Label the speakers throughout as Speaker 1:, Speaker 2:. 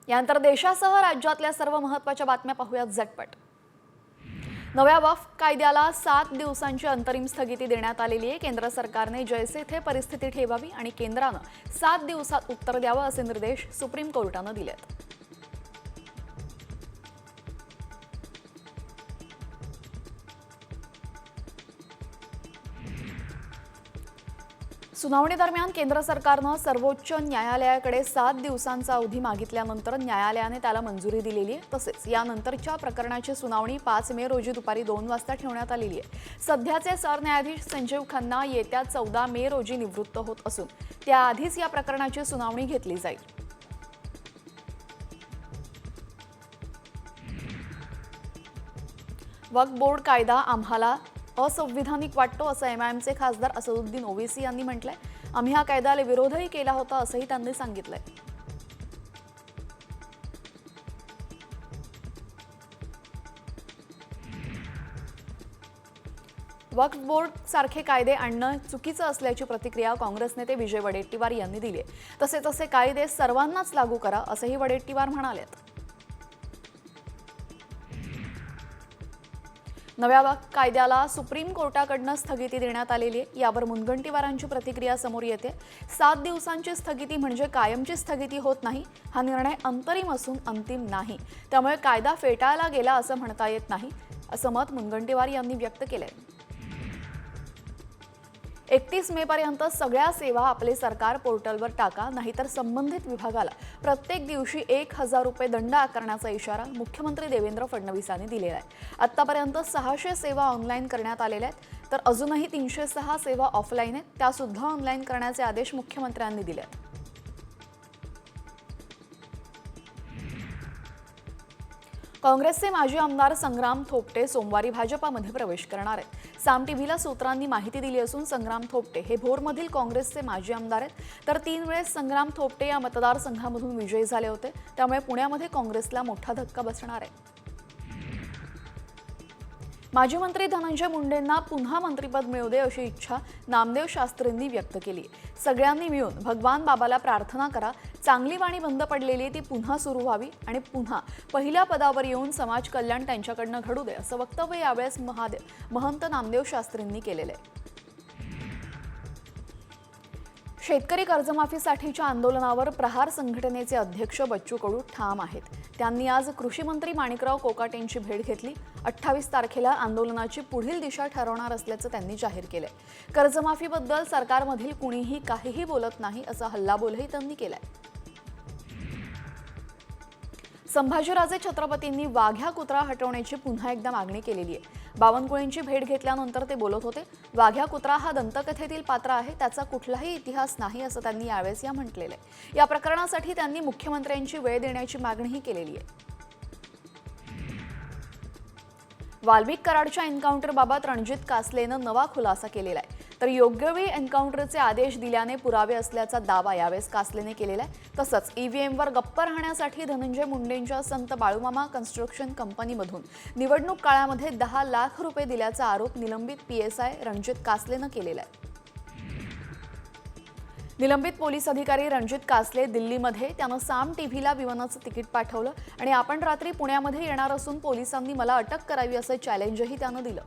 Speaker 1: यानंतर देशासह राज्यातल्या सर्व महत्त्वाच्या बातम्या पाहूयात झटपट। नव्या वक्फ कायद्याला 7 दिवसांची अंतरिम स्थगिती देण्यात आलेली आहे। केंद्र सरकारने जैसे थे परिस्थिती ठेवावी आणि केंद्रानं 7 दिवसात उत्तर द्यावं असे निर्देश सुप्रीम कोर्टानं दिलेत। सुनावणी दरम्यान केंद्र सरकारनं सर्वोच्च न्यायालयाकडे 7 दिवसांचा अवधी मागितल्यानंतर न्यायालयाने त्याला मंजुरी दिलेली आहे। तसेच यानंतरच्या प्रकरणाची सुनावणी 5 मे रोजी दुपारी 2 वाजता ठेवण्यात आलेली आहे। सध्याचे सरन्यायाधीश संजीव खन्ना येत्या 14 मे रोजी निवृत्त होत असून त्याआधीच या प्रकरणाची सुनावणी घेतली जाईल। वक्फ बोर्ड कायदा आम्हाला असंविधानिक वाटतो असं एमआयएमचे खासदार असदुद्दीन ओवैसी यांनी म्हटलंय। आम्ही हा कायद्याला विरोधही केला होता असंही त्यांनी सांगितलंय। वक्फ बोर्ड सारखे कायदे आणणं चुकीचं असल्याची प्रतिक्रिया काँग्रेस नेते विजय वडेट्टीवार यांनी दिली आहे। तसेच असे कायदे सर्वांनाच लागू करा असंही वडेट्टीवार म्हणालेत। नव्या वक्फ कायद्याला सुप्रीम कोर्टाकडून स्थगिती देण्यात आलेली आहे। यावर मुनगंटीवारांची प्रतिक्रिया समोर येते। 7 दिवसांची स्थगिती म्हणजे कायमची स्थगिती होत नाही। हा निर्णय अंतरिम असून अंतिम नाही, त्यामुळे कायदा फेटाळला गेला असं म्हणता येत नाही, असं मत मुनगंटीवार यांनी व्यक्त केलंय। 31 मे पर्यंत सगळ्या सेवा आपले सरकार पोर्टलवर टाका, नाहीतर संबंधित विभागाला प्रत्येक दिवशी 1000 रुपये दंड आकारण्याचा इशारा मुख्यमंत्री देवेंद्र फडणवीसांनी दिलेला आहे। आतापर्यंत 600 सेवा ऑनलाईन करण्यात आलेल्या आहेत, तर अजूनही 306 सेवा ऑफलाईन आहेत, त्या सुद्धा ऑनलाईन करण्याचे आदेश मुख्यमंत्र्यांनी दिले आहेत। काँग्रेसचे माजी आमदार संग्राम थोपटे सोमवारी भाजपामध्ये प्रवेश करणार आहेत। साम टीव्हीला सूत्रांनी माहिती दिली असून संग्राम थोपटे हे भोरमधील काँग्रेसचे माजी आमदार आहेत, तर 3 वेळेस संग्राम थोपटे या मतदारसंघामधून विजयी झाले होते, त्यामुळे पुण्यामध्ये काँग्रेसला मोठा धक्का बसणार आहे। माजी मंत्री धनंजय मुंडेंना पुन्हा मंत्रिपद मिळू दे अशी इच्छा नामदेव शास्त्रींनी व्यक्त केली। सगळ्यांनी मिळून भगवान बाबाला प्रार्थना करा, चांगली वाणी बंद पडलेली ती पुन्हा सुरू व्हावी आणि पुन्हा पहिल्या पदावर येऊन समाज कल्याण त्यांच्याकडनं घडू दे असं वक्तव्य यावेळेस महंत नामदेव शास्त्रींनी केलेलं आहे। शेतकरी कर्जमाफीसाठीच्या आंदोलनावर प्रहार संघटनेचे अध्यक्ष बच्चू कडू ठाम आहेत। त्यांनी आज कृषी मंत्री माणिकराव कोकाटेंची भेट घेतली। 28 तारखेला आंदोलनाची पुढील दिशा ठरवणार असल्याचं त्यांनी जाहीर केलंय। कर्जमाफीबद्दल सरकारमधील कुणीही काहीही बोलत नाही असा हल्लाबोलही त्यांनी केलाय। संभाजीराजे छत्रपतींनी वाघ्या कुत्रा हटवण्याची पुन्हा एकदा मागणी केलेली आहे। बावनकुळेंची भेट घेतल्यानंतर ते बोलत होते। वाघ्या कुत्रा हा दंतकथेतील पात्र आहे, त्याचा कुठलाही इतिहास नाही असं त्यांनी यावेळेस म्हटलेलं आहे। या प्रकरणासाठी त्यांनी मुख्यमंत्र्यांची वेळ देण्याची मागणीही केलेली आहे। वाल्मिक कराडच्या एन्काउंटरबाबत रणजित कासलेनं नवा खुलासा केलेला आहे, तर योग्य वेळी एन्काउंटरचे आदेश दिल्याने पुरावे असल्याचा दावा यावेळेस कासलेने केलेला आहे। तसंच ईव्हीएमवर गप्प राहण्यासाठी धनंजय मुंडेंच्या संत बाळूमामा कन्स्ट्रक्शन कंपनीमधून निवडणूक काळामध्ये 10 लाख रुपये दिल्याचा आरोप निलंबित पीएसआय रणजित कासलेनं केलेला आहे। निलंबित पोलीस अधिकारी रणजित कासले दिल्लीमध्ये त्यानं साम टीव्हीला विमानाचं तिकीट पाठवलं आणि आपण रात्री पुण्यामध्ये येणार असून पोलिसांनी मला अटक करावी असं चॅलेंजही त्यानं दिलं।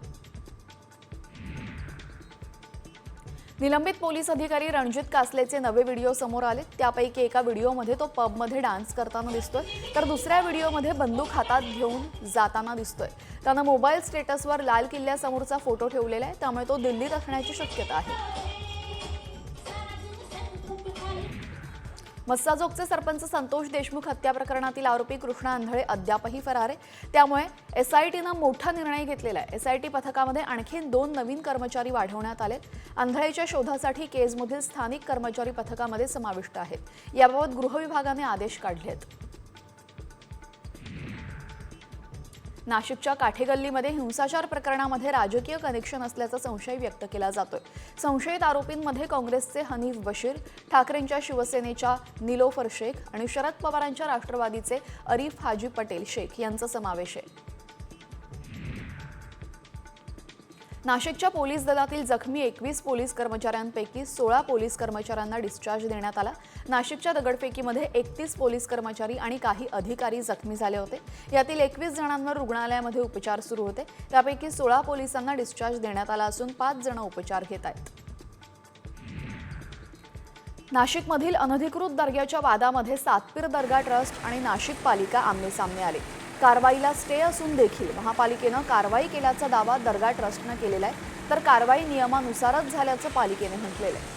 Speaker 1: निलंबित पोलीस अधिकारी रणजित कासलेचे नवे व्हिडिओ समोर आले। त्यापैकी एका व्हिडिओमध्ये तो पबमध्ये डान्स करताना दिसतोय, तर दुसऱ्या व्हिडिओमध्ये बंदूक हातात घेऊन जाताना दिसतोय। त्यानं मोबाईल स्टेटसवर लाल किल्ल्यासमोरचा फोटो ठेवलेला आहे, त्यामुळे तो दिल्लीत असण्याची शक्यता आहे। मस्साजोगचे सरपंच संतोष देशमुख हत्या प्रकरणातील आरोपी कृष्णा आंधळे अद्यापही फरार आहे, त्यामुळे एसआयटीनं मोठा निर्णय घेतलेला आहे। एसआयटी पथकामध्ये आणखी 2 नवीन कर्मचारी वाढवण्यात आलेत। आंधळेच्या शोधासाठी केजमधील स्थानिक कर्मचारी पथकामध्ये समाविष्ट आहेत। याबाबत गृह विभागाने आदेश काढले आहेत। नाशिकच्या काठेगल्लीमध्ये हिंसाचार प्रकरणामध्ये राजकीय कनेक्शन असल्याचा संशय व्यक्त केला जातोय। संशयित आरोपींमध्ये काँग्रेसचे हनीफ बशीर, ठाकरेंच्या शिवसेनेच्या निलोफर शेख आणि शरद पवारांच्या राष्ट्रवादीचे अरिफ हाजी पटेल शेख यांचा समावेश आहे। नाशिकच्या पोलीस दलातील जखमी 21 पोलीस कर्मचाऱ्यांपैकी 16 पोलीस कर्मचाऱ्यांना डिस्चार्ज देण्यात आला। नाशिकच्या दगडफेकीमध्ये 31 पोलीस कर्मचारी आणि काही अधिकारी जखमी झाले होते। यातील 21 जणांवर रुग्णालयामध्ये उपचार सुरू होते। त्यापैकी 16 पोलिसांना डिस्चार्ज देण्यात आला असून 5 जण उपचार घेत आहेत। नाशिकमधील अनधिकृत दर्ग्याच्या वादामध्ये सातपीर दर्गा ट्रस्ट आणि नाशिक पालिका आमने-सामने आले। कारवाईला स्टे असून देखील महापालिकेनं कारवाई केल्याचा दावा दर्गा ट्रस्टनं केलेला आहे, तर कारवाई नियमानुसारच झाल्याचं पालिकेने म्हटलेलं आहे।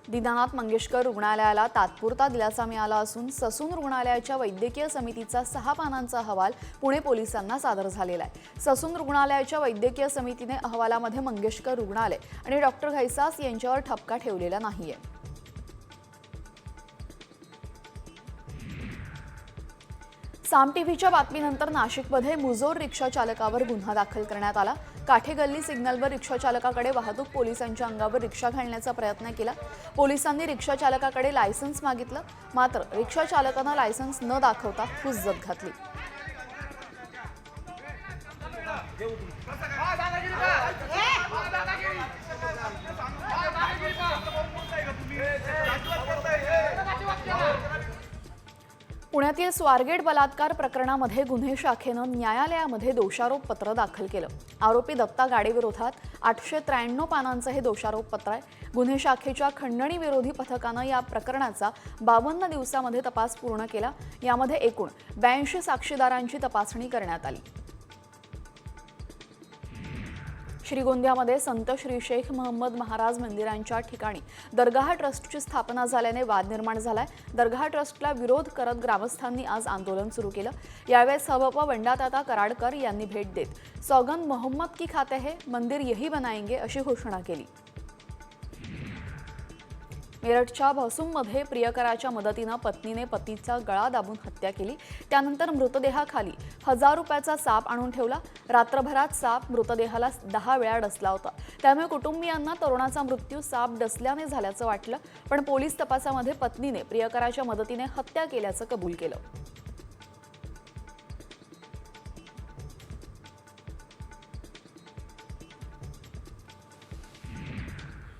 Speaker 1: दीनानाथ मंगेशकर रुग्णालयाला तात्पुरता दिलासा मिळाला असून ससून रुग्णालयाच्या वैद्यकीय समितीचा 6 पानांचा अहवाल पुणे पोलिसांना सादर झालेला आहे। ससून रुग्णालयाच्या वैद्यकीय समितीने अहवालामध्ये मंगेशकर रुग्णालय आणि डॉक्टर घैसास यांच्यावर ठपका ठेवलेला नाहीये। साम टीव्हीच्या बातमीनंतर नाशिकमध्ये मुजोर रिक्षा चालकावर गुन्हा दाखल करण्यात आला। काठेगल्ली सिग्नलवर रिक्षा चालकाकडे वाहतूक पोलिसांच्या अंगावर रिक्षा घालण्याचा प्रयत्न केला। पोलिसांनी रिक्षा चालकाकडे लायसन्स मागितलं, मात्र रिक्षा चालकानं लायसन्स न दाखवता हुज्जत घातली। पुण्यातील स्वारगेट बलात्कार प्रकरणामध्ये गुन्हे शाखेनं न्यायालयामध्ये दोषारोप पत्र दाखल केलं। आरोपी दत्ता गाडेविरोधात 893 पानांचं हे दोषारोप पत्र आहे। गुन्हे शाखेच्या खंडणी विरोधी पथकानं या प्रकरणाचा 52 दिवसामध्ये तपास पूर्ण केला। यामध्ये एकूण 82 साक्षीदारांची तपासणी करण्यात आली। श्रीगोंद्यामध्ये संत श्री शेख महम्मद महाराज मंदिरांच्या ठिकाणी दरगाह ट्रस्टची स्थापना झाल्याने वाद निर्माण झालाय। दरगाह ट्रस्टला विरोध करत ग्रामस्थांनी आज आंदोलन सुरू केलं। यावेळी सभापती वंडाताता कराडकर यांनी भेट देत सौगंध मोहम्मद की खाते है मंदिर यही बनाएंगे अशी घोषणा केली। मेरठच्या भसूममध्ये प्रियकराच्या मदतीनं पत्नीने पतीचा गळा दाबून हत्या केली। त्यानंतर मृतदेहाखाली 1000 रुपयाचा साप आणून ठेवला। रात्रभरात साप मृतदेहाला 10 वेळा डसला होता। त्यामुळे कुटुंबियांना तरुणाचा मृत्यू साप डसल्याने झाल्याचं वाटलं, पण पोलीस तपासामध्ये पत्नीने प्रियकराच्या मदतीने हत्या केल्याचं कबूल केलं।